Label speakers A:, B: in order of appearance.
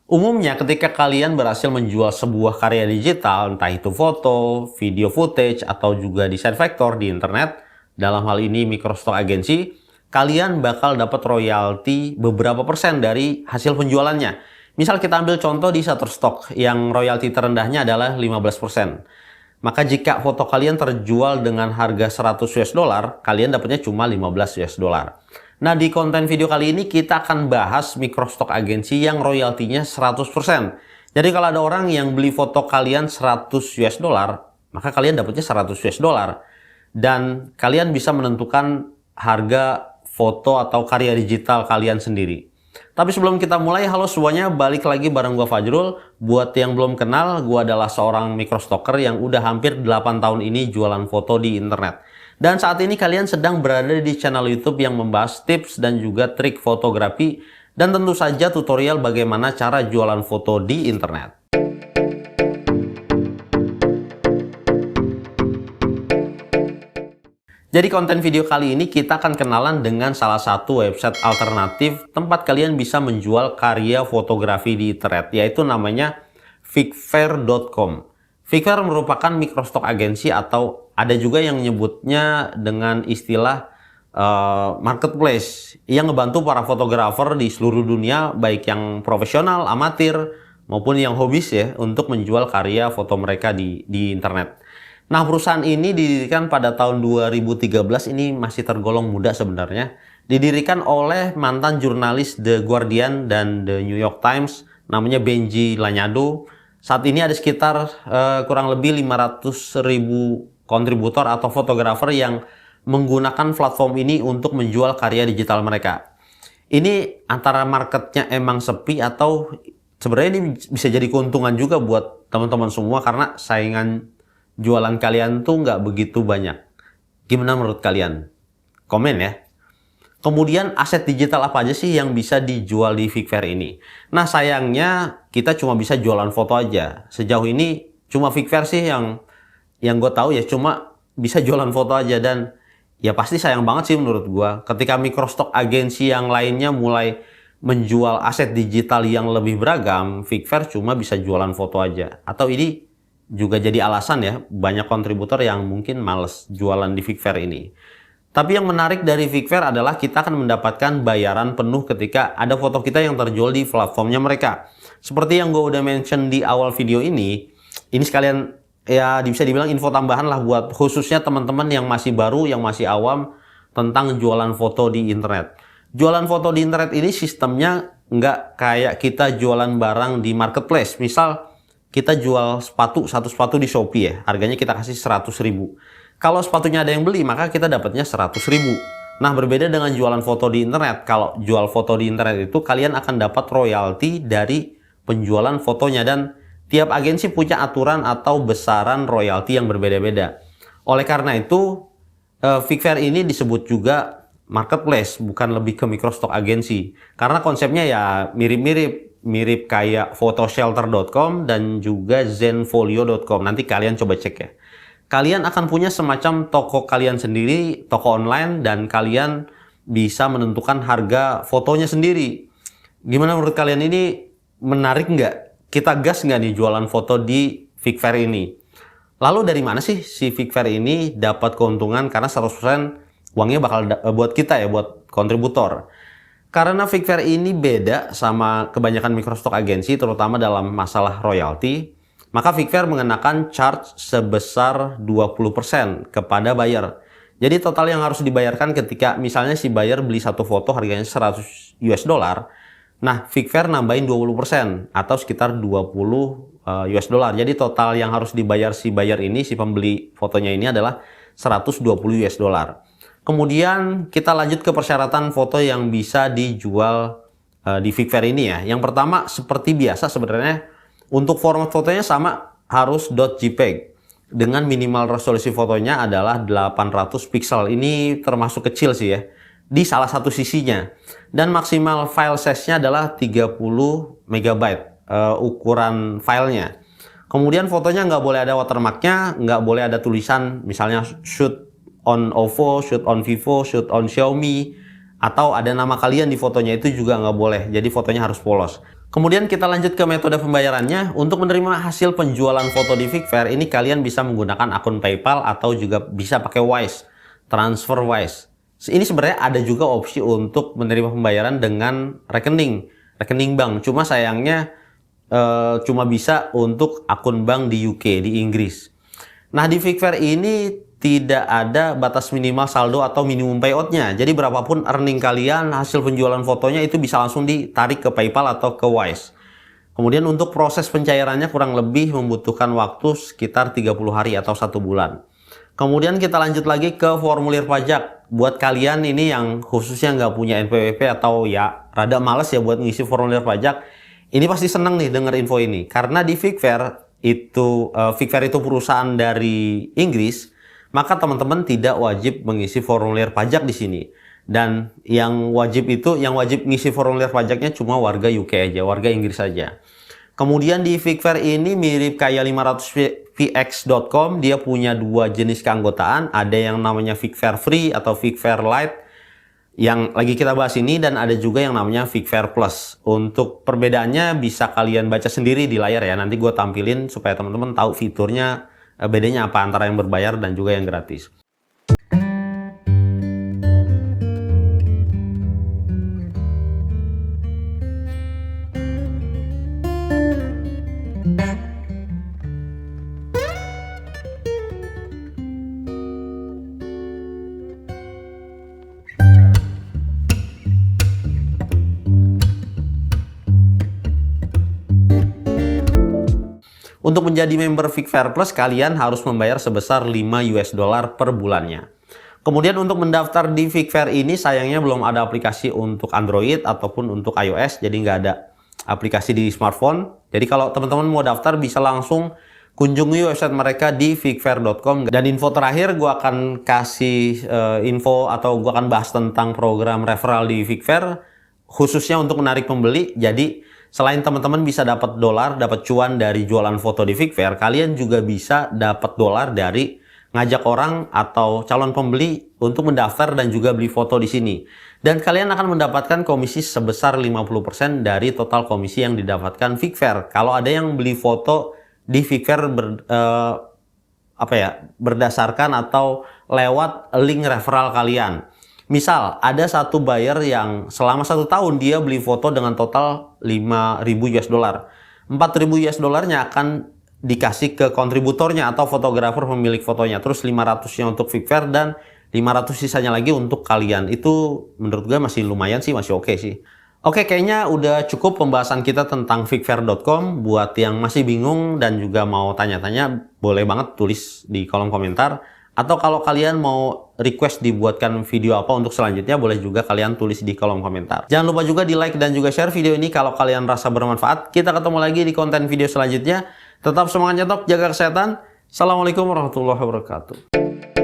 A: Umumnya ketika kalian berhasil menjual sebuah karya digital, entah itu foto, video footage, atau juga desain vektor di internet, dalam hal ini microstock agency, kalian bakal dapat royalti beberapa persen dari hasil penjualannya. Misal kita ambil contoh di Shutterstock yang royalti terendahnya adalah 15%. Maka jika foto kalian terjual dengan harga 100 US dollar, kalian dapatnya cuma 15 US dollar. Nah, di konten video kali ini kita akan bahas microstock agency yang royaltinya 100%. Jadi kalau ada orang yang beli foto kalian 100 US dollar, maka kalian dapatnya 100 US dollar. Dan kalian bisa menentukan harga foto atau karya digital kalian sendiri. Tapi sebelum kita mulai, halo semuanya, balik lagi bareng gua Fajrul. Buat yang belum kenal, gua adalah seorang microstocker yang udah hampir 8 tahun ini jualan foto di internet. Dan saat ini kalian sedang berada di channel YouTube yang membahas tips dan juga trik fotografi dan tentu saja tutorial bagaimana cara jualan foto di internet. Jadi konten video kali ini kita akan kenalan dengan salah satu website alternatif tempat kalian bisa menjual karya fotografi di internet, yaitu namanya Figfair.com. Figfair merupakan microstock agency atau ada juga yang menyebutnya dengan istilah marketplace yang ngebantu para fotografer di seluruh dunia, baik yang profesional, amatir, maupun yang hobis ya, untuk menjual karya foto mereka di internet. Nah, perusahaan ini didirikan pada tahun 2013, ini masih tergolong muda sebenarnya. Didirikan oleh mantan jurnalis The Guardian dan The New York Times, namanya Benji Lanyadoo. Saat ini ada sekitar kurang lebih 500.000 kontributor atau fotografer yang menggunakan platform ini untuk menjual karya digital mereka. Ini antara marketnya emang sepi atau sebenarnya ini bisa jadi keuntungan juga buat teman-teman semua karena saingan jualan kalian tuh nggak begitu banyak. Gimana menurut kalian? Komen ya. Kemudian aset digital apa aja sih yang bisa dijual di Figfair ini? Nah, sayangnya kita cuma bisa jualan foto aja. Sejauh ini cuma Figfair sih yang gue tahu ya cuma bisa jualan foto aja, dan ya pasti sayang banget sih menurut gue ketika microstock agency yang lainnya mulai menjual aset digital yang lebih beragam, Figfair cuma bisa jualan foto aja. Atau ini juga jadi alasan ya banyak kontributor yang mungkin males jualan di Figfair ini. Tapi yang menarik dari Figfair adalah kita akan mendapatkan bayaran penuh ketika ada foto kita yang terjual di platformnya mereka. Seperti yang gue udah mention di awal video ini sekalian ya bisa dibilang info tambahan lah buat khususnya teman-teman yang masih baru, yang masih awam tentang jualan foto di internet. Jualan foto di internet ini sistemnya nggak kayak kita jualan barang di marketplace. Misal kita jual satu sepatu di Shopee ya, harganya kita kasih 100.000. Kalau sepatunya ada yang beli, maka kita dapatnya 100.000. Nah, berbeda dengan jualan foto di internet. Kalau jual foto di internet itu, kalian akan dapat royalti dari penjualan fotonya. Dan tiap agensi punya aturan atau besaran royalti yang berbeda-beda. Oleh karena itu, Figfair ini disebut juga marketplace, bukan lebih ke microstock agency. Karena konsepnya ya mirip kayak photoshelter.com dan juga zenfolio.com. Nanti kalian coba cek ya. Kalian akan punya semacam toko kalian sendiri, toko online, dan kalian bisa menentukan harga fotonya sendiri. Gimana menurut kalian, ini menarik nggak? Kita gas nggak nih jualan foto di Figfair ini? Lalu dari mana sih si Figfair ini dapat keuntungan? Karena 100% uangnya bakal buat kita ya, buat kontributor. Karena Figfair ini beda sama kebanyakan microstock agency, terutama dalam masalah royalti. Maka Figfair mengenakan charge sebesar 20% kepada buyer. Jadi total yang harus dibayarkan ketika misalnya si buyer beli satu foto harganya 100 US dollar. Nah, Figfair nambahin 20% atau sekitar 20 US dollar. Jadi total yang harus dibayar si buyer ini, si pembeli fotonya ini adalah 120 US dollar. Kemudian kita lanjut ke persyaratan foto yang bisa dijual di Figfair ini ya. Yang pertama seperti biasa sebenarnya, untuk format fotonya sama, harus .jpeg dengan minimal resolusi fotonya adalah 800 pixel. Ini termasuk kecil sih ya di salah satu sisinya, dan maksimal file size-nya adalah 30 MB ukuran filenya. Kemudian fotonya nggak boleh ada watermarknya, nggak boleh ada tulisan misalnya shoot on OVO, shoot on Vivo, shoot on Xiaomi, atau ada nama kalian di fotonya, itu juga nggak boleh. Jadi fotonya harus polos. Kemudian kita lanjut ke metode pembayarannya. Untuk menerima hasil penjualan foto di Fikver, ini kalian bisa menggunakan akun PayPal atau juga bisa pakai Wise, transfer Wise. Ini sebenarnya ada juga opsi untuk menerima pembayaran dengan rekening bank. Cuma sayangnya cuma bisa untuk akun bank di UK, di Inggris. Nah, di Fikver ini tidak ada batas minimal saldo atau minimum payout-nya. Jadi berapapun earning kalian, hasil penjualan fotonya itu bisa langsung ditarik ke PayPal atau ke Wise. Kemudian untuk proses pencairannya kurang lebih membutuhkan waktu sekitar 30 hari atau 1 bulan. Kemudian kita lanjut lagi ke formulir pajak. Buat kalian ini yang khususnya nggak punya NPWP atau ya rada males ya buat ngisi formulir pajak, ini pasti seneng nih denger info ini. Karena di Fikver itu perusahaan dari Inggris, maka teman-teman tidak wajib mengisi formulir pajak di sini. Dan yang wajib ngisi formulir pajaknya cuma warga UK aja, warga Inggris saja. Kemudian di Fikver ini mirip kayak 500px.com, dia punya dua jenis keanggotaan, ada yang namanya Fikver Free atau Fikver Lite yang lagi kita bahas ini, dan ada juga yang namanya Fikver Plus. Untuk perbedaannya bisa kalian baca sendiri di layar ya, nanti gue tampilin supaya teman-teman tahu fiturnya bedanya apa antara yang berbayar dan juga yang gratis. Untuk menjadi member Fikver Plus, kalian harus membayar sebesar $5 per bulannya. Kemudian untuk mendaftar di Fikver ini, sayangnya belum ada aplikasi untuk Android ataupun untuk iOS, jadi nggak ada aplikasi di smartphone. Jadi kalau teman-teman mau daftar, bisa langsung kunjungi website mereka di fikver.com. Dan info terakhir, gue akan kasih info atau gue akan bahas tentang program referral di Fikver, khususnya untuk menarik pembeli. Jadi selain teman-teman bisa dapat dolar, dapat cuan dari jualan foto di Fikver, kalian juga bisa dapat dolar dari ngajak orang atau calon pembeli untuk mendaftar dan juga beli foto di sini. Dan kalian akan mendapatkan komisi sebesar 50% dari total komisi yang didapatkan Fikver. Kalau ada yang beli foto di Fikver berdasarkan atau lewat link referral kalian. Misal, ada satu buyer yang selama 1 tahun dia beli foto dengan total $5.000. $4.000-nya akan dikasih ke kontributornya atau fotografer pemilik fotonya. Terus 500-nya untuk Fikver dan 500 sisanya lagi untuk kalian. Itu menurut gue masih lumayan sih, masih oke sih. Oke, kayaknya udah cukup pembahasan kita tentang fikver.com. Buat yang masih bingung dan juga mau tanya-tanya, boleh banget tulis di kolom komentar. Atau kalau kalian mau request dibuatkan video apa untuk selanjutnya, boleh juga kalian tulis di kolom komentar. Jangan lupa juga di like dan juga share video ini kalau kalian rasa bermanfaat. Kita ketemu lagi di konten video selanjutnya. Tetap semangat nyetok, jaga kesehatan. Assalamualaikum warahmatullahi wabarakatuh.